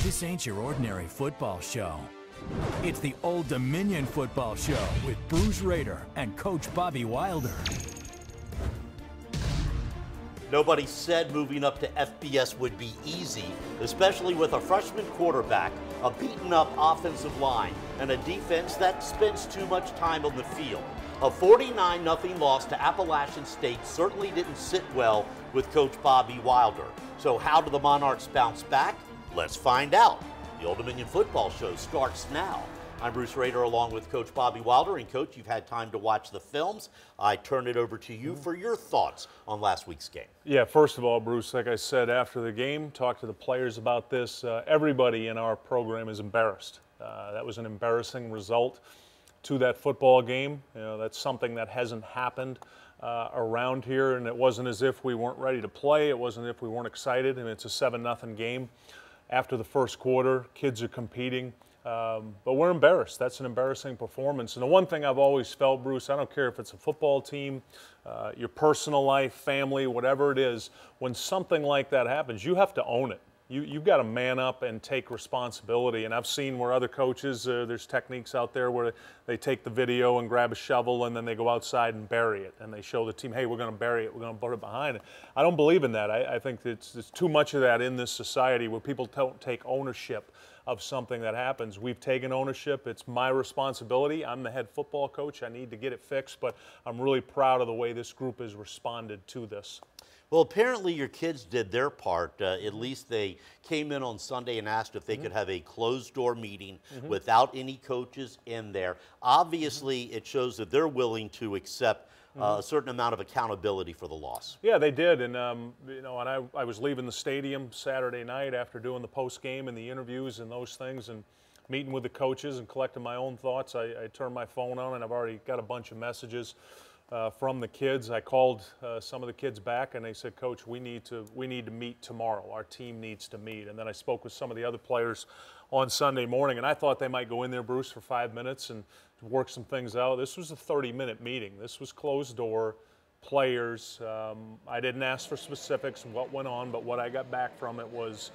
This ain't your ordinary football show. It's the Old Dominion Football Show with Bruce Rader and Coach Bobby Wilder. Nobody said moving up to FBS would be easy, especially with a freshman quarterback, a beaten-up offensive line, and a defense that spends too much time on the field. A 49-0 loss to Appalachian State certainly didn't sit well with Coach Bobby Wilder. So how do the Monarchs bounce back? Let's find out. The Old Dominion Football Show starts now. I'm Bruce Rader along with Coach Bobby Wilder. And Coach, you've had time to watch the films. I turn it over to you for your thoughts on last week's game. Yeah, first of all, Bruce, like I said after the game, talked to the players about this. Everybody in our program is embarrassed. That was an embarrassing result to that football game. You know, that's something that hasn't happened around here, and it wasn't as if we weren't ready to play. It wasn't as if we weren't excited, and it's a 7-0 game. After the first quarter, kids are competing. But we're embarrassed. That's an embarrassing performance. And the one thing I've always felt, Bruce, I don't care if it's a football team, your personal life, family, whatever it is, when something like that happens, you have to own it. You've got to man up and take responsibility. And I've seen where other coaches, there's techniques out there where they take the video and grab a shovel and then they go outside and bury it. And they show the team, hey, we're going to bury it. We're going to put it behind it. I don't believe in that. I think there's too much of that in this society where people don't take ownership of something that happens. We've taken ownership. It's my responsibility. I'm the head football coach. I need to get it fixed, but I'm really proud of the way this group has responded to this. Well, apparently your kids did their part. At least they came in on Sunday and asked if they could have a closed-door meeting without any coaches in there. Obviously, it shows that they're willing to accept a certain amount of accountability for the loss. Yeah, they did, and you know, and I was leaving the stadium Saturday night after doing the post game and the interviews and those things, and meeting with the coaches and collecting my own thoughts. I turned my phone on, and I've already got a bunch of messages from the kids. I called some of the kids back, and they said, "Coach, we need to meet tomorrow. Our team needs to meet." And then I spoke with some of the other players on Sunday morning, and I thought they might go in there, Bruce, for 5 minutes and work some things out. This was a 30-minute meeting. This was closed door, players. I didn't ask for specifics of what went on, but what I got back from it was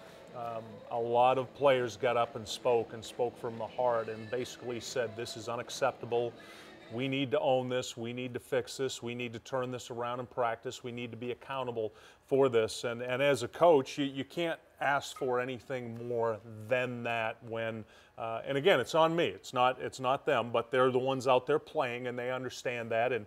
a lot of players got up and spoke from the heart and basically said, this is unacceptable. We need to own this. We need to fix this. We need to turn this around in practice. We need to be accountable for this. And as a coach, you can't ask for anything more than that when, and again, it's on me. It's not them, but they're the ones out there playing, and they understand that. And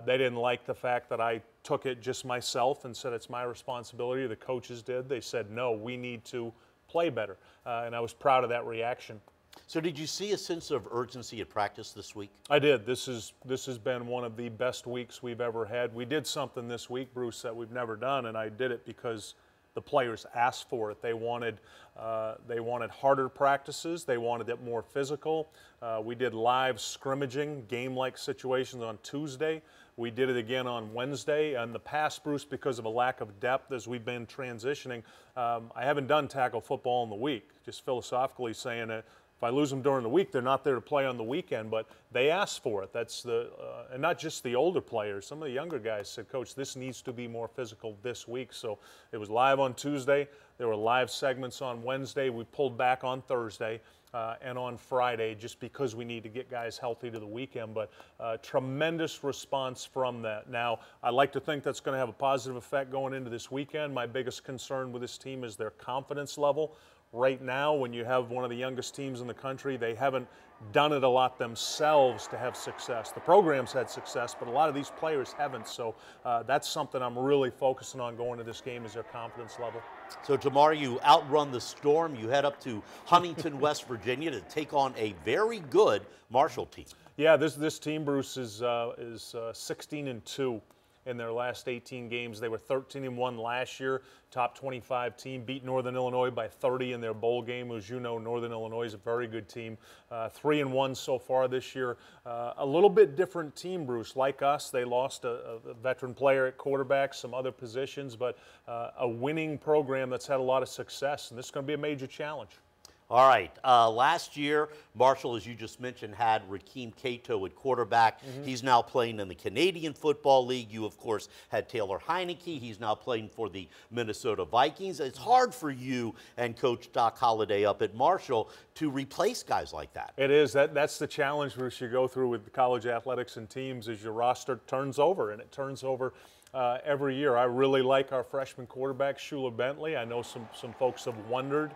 they didn't like the fact that I took it just myself and said it's my responsibility. The coaches did. They said, no, we need to play better. And I was proud of that reaction. So did you see a sense of urgency at practice this week? I did. This has been one of the best weeks we've ever had. We did something this week, Bruce, that we've never done, and I did it because the players asked for it. They wanted harder practices. They wanted it more physical. We did live scrimmaging, game-like situations on Tuesday. We did it again on Wednesday. In the past, Bruce, because of a lack of depth as we've been transitioning, I haven't done tackle football in the week, just philosophically saying that if I lose them during the week, they're not there to play on the weekend, but they asked for it. That's and not just the older players. Some of the younger guys said, Coach, this needs to be more physical this week. So it was live on Tuesday. There were live segments on Wednesday. We pulled back on Thursday and on Friday just because we need to get guys healthy to the weekend. But tremendous response from that. Now, I like to think that's going to have a positive effect going into this weekend. My biggest concern with this team is their confidence level. Right now, when you have one of the youngest teams in the country, they haven't done it a lot themselves to have success. The program's had success, but a lot of these players haven't. So that's something I'm really focusing on going to this game is their confidence level. So tomorrow you outrun the storm. You head up to Huntington, West Virginia to take on a very good Marshall team. Yeah, this team, Bruce, is 16-2. In their last 18 games. They were 13-1 last year, top 25 team, beat Northern Illinois by 30 in their bowl game. As you know, Northern Illinois is a very good team. 3-1 so far this year. A little bit different team, Bruce. Like us, they lost a veteran player at quarterback, some other positions, but a winning program that's had a lot of success, and this is going to be a major challenge. All right. Last year, Marshall, as you just mentioned, had Rakeem Cato at quarterback. He's now playing in the Canadian Football League. You, of course, had Taylor Heineke. He's now playing for the Minnesota Vikings. It's hard for you and Coach Doc Holliday up at Marshall to replace guys like that. It is. That's the challenge, Bruce, you go through with college athletics and teams is your roster turns over, and it turns over every year. I really like our freshman quarterback, Shula Bentley. I know some folks have wondered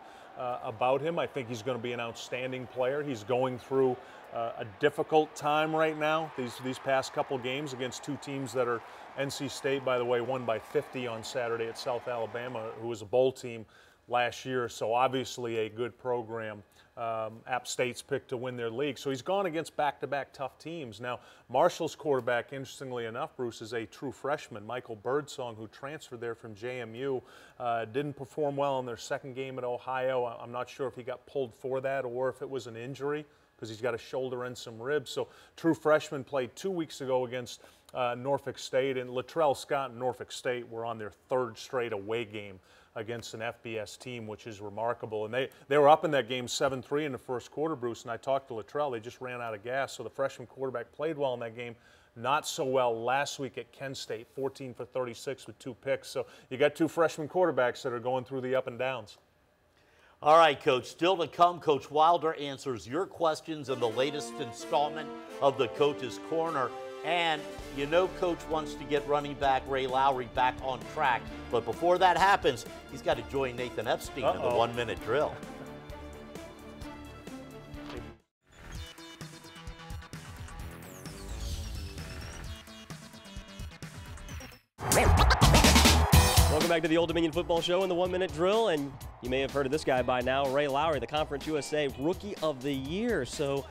about him. I think he's going to be an outstanding player. He's going through a difficult time right now. These past couple games against two teams that are NC State, by the way, won by 50 on Saturday at South Alabama, who was a bowl team last year. So obviously a good program. App State's picked to win their league. So he's gone against back-to-back tough teams. Now, Marshall's quarterback, interestingly enough, Bruce, is a true freshman, Michael Birdsong, who transferred there from JMU. Didn't perform well in their second game at Ohio. I'm not sure if he got pulled for that or if it was an injury, because he's got a shoulder and some ribs. So true freshman played 2 weeks ago against Norfolk State, and Latrell Scott and Norfolk State were on their third straight away game against an FBS team, which is remarkable. And they were up in that game 7-3 in the first quarter, Bruce, and I talked to Latrell. They just ran out of gas, so the freshman quarterback played well in that game. Not so well last week at Kent State, 14 for 36 with 2 picks. So you got two freshman quarterbacks that are going through the up and downs. All right, Coach. Still to come, Coach Wilder answers your questions in the latest installment of the Coach's Corner. And you know Coach wants to get running back Ray Lowry back on track. But before that happens, he's got to join Nathan Epstein in the 1-minute drill. Welcome back to the Old Dominion Football Show and the 1-minute drill. And you may have heard of this guy by now, Ray Lowry, the Conference USA Rookie of the Year. So,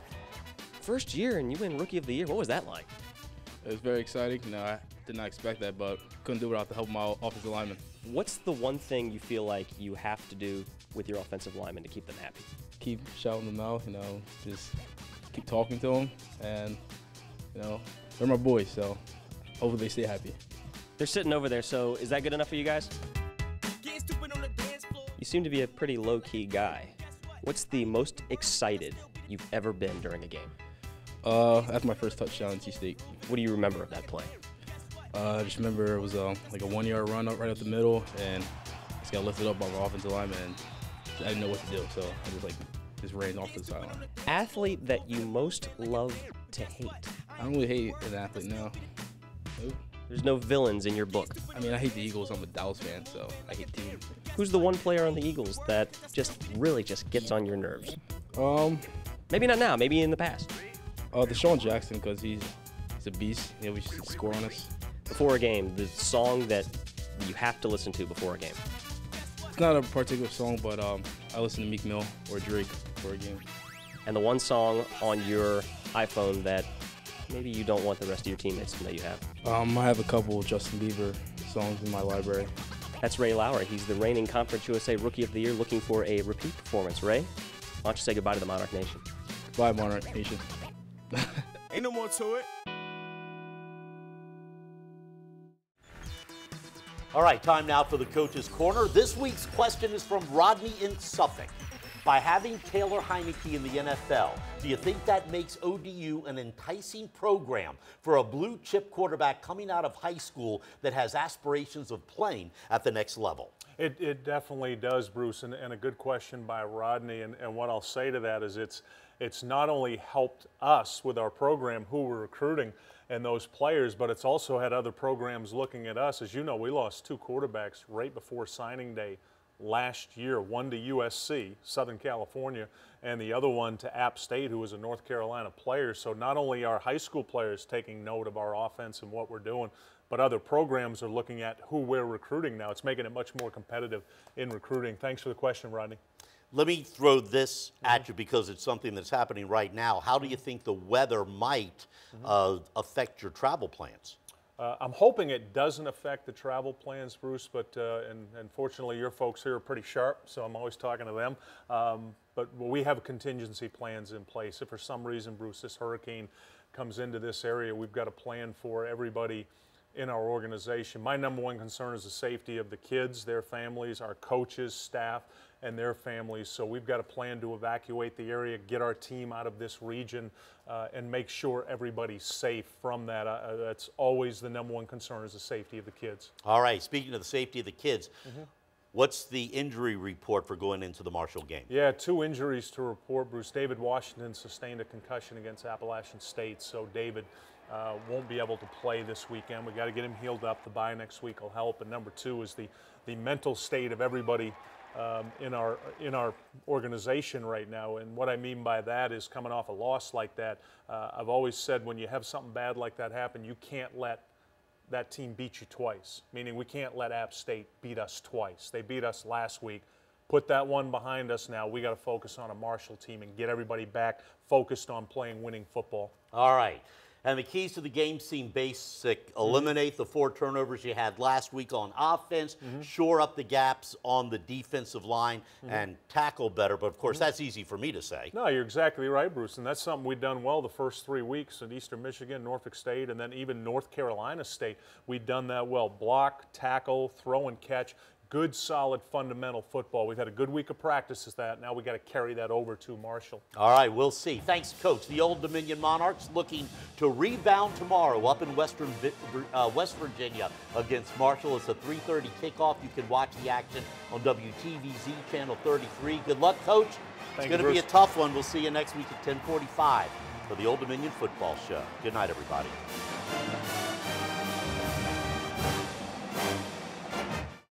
first year and you win Rookie of the Year. What was that like? It was very exciting. No, I did not expect that, but couldn't do it without the help of my offensive lineman. What's the one thing you feel like you have to do with your offensive lineman to keep them happy? Keep shouting them out, just keep talking to them, and, they're my boys, so hopefully they stay happy. They're sitting over there, so is that good enough for you guys? You seem to be a pretty low-key guy. What's the most excited you've ever been during a game? That's my first touchdown in T-State. What do you remember of that play? I just remember it was like a 1-yard run up right up the middle, and just got lifted up by my offensive lineman, and I didn't know what to do, so I just ran off to the sideline. Athlete that you most love to hate? I don't really hate an athlete, no. Nope. There's no villains in your book. I mean, I hate the Eagles. I'm a Dallas fan, so I hate the team. Who's the one player on the Eagles that really gets on your nerves? Maybe not now, maybe in the past. Deshaun Jackson, because he's a beast. We should score on us. Before a game, the song that you have to listen to before a game. It's not a particular song, but I listen to Meek Mill or Drake before a game. And the one song on your iPhone that maybe you don't want the rest of your teammates to know you have? I have a couple Justin Bieber songs in my library. That's Ray Lowry. He's the reigning Conference USA Rookie of the Year, looking for a repeat performance. Ray, why don't you say goodbye to the Monarch Nation? Bye, Monarch Nation. Ain't no more to it. All right, time now for the Coach's Corner. This week's question is from Rodney in Suffolk. By having Taylor Heineke in the NFL, do you think that makes ODU an enticing program for a blue-chip quarterback coming out of high school that has aspirations of playing at the next level? It definitely does, Bruce, and a good question by Rodney. And what I'll say to that is it's not only helped us with our program, who we're recruiting, and those players, but it's also had other programs looking at us. As you know, we lost 2 quarterbacks right before signing day last year, one to USC, Southern California, and the other one to App State, who was a North Carolina player. So not only are high school players taking note of our offense and what we're doing, but other programs are looking at who we're recruiting now. It's making it much more competitive in recruiting. Thanks for the question, Rodney. Let me throw this at you because it's something that's happening right now. How do you think the weather might affect your travel plans? I'm hoping it doesn't affect the travel plans, Bruce, but and fortunately your folks here are pretty sharp, so I'm always talking to them. But we have contingency plans in place. If for some reason, Bruce, this hurricane comes into this area, we've got a plan for everybody in our organization. My number one concern is the safety of the kids, their families, our coaches, staff, and their families. So we've got a plan to evacuate the area, get our team out of this region, and make sure everybody's safe from that. That's always the number one concern, is the safety of the kids. All right, speaking of the safety of the kids, what's the injury report for going into the Marshall game? Yeah, 2 injuries to report, Bruce. David Washington sustained a concussion against Appalachian State, so David won't be able to play this weekend. We got to get him healed up. The bye next week will help. And number 2 is the mental state of everybody in our organization right now. And what I mean by that is, coming off a loss like that, I've always said, when you have something bad like that happen, you can't let that team beat you twice. Meaning, we can't let App State beat us twice. They beat us last week. Put that one behind us now. We got to focus on a Marshall team and get everybody back focused on playing winning football. All right. And the keys to the game seem basic. Eliminate the 4 turnovers you had last week on offense, shore up the gaps on the defensive line, and tackle better. But, of course, that's easy for me to say. No, you're exactly right, Bruce. And that's something we've done well the first 3 weeks at Eastern Michigan, Norfolk State, and then even North Carolina State. We've done that well. Block, tackle, throw and catch. Good, solid, fundamental football. We've had a good week of practice with that. Now we got to carry that over to Marshall. All right, we'll see. Thanks, Coach. The Old Dominion Monarchs looking to rebound tomorrow up in West Virginia against Marshall. It's a 3:30 kickoff. You can watch the action on WTVZ Channel 33. Good luck, Coach. It's going to be a tough one. We'll see you next week at 10:45 for the Old Dominion Football Show. Good night, everybody.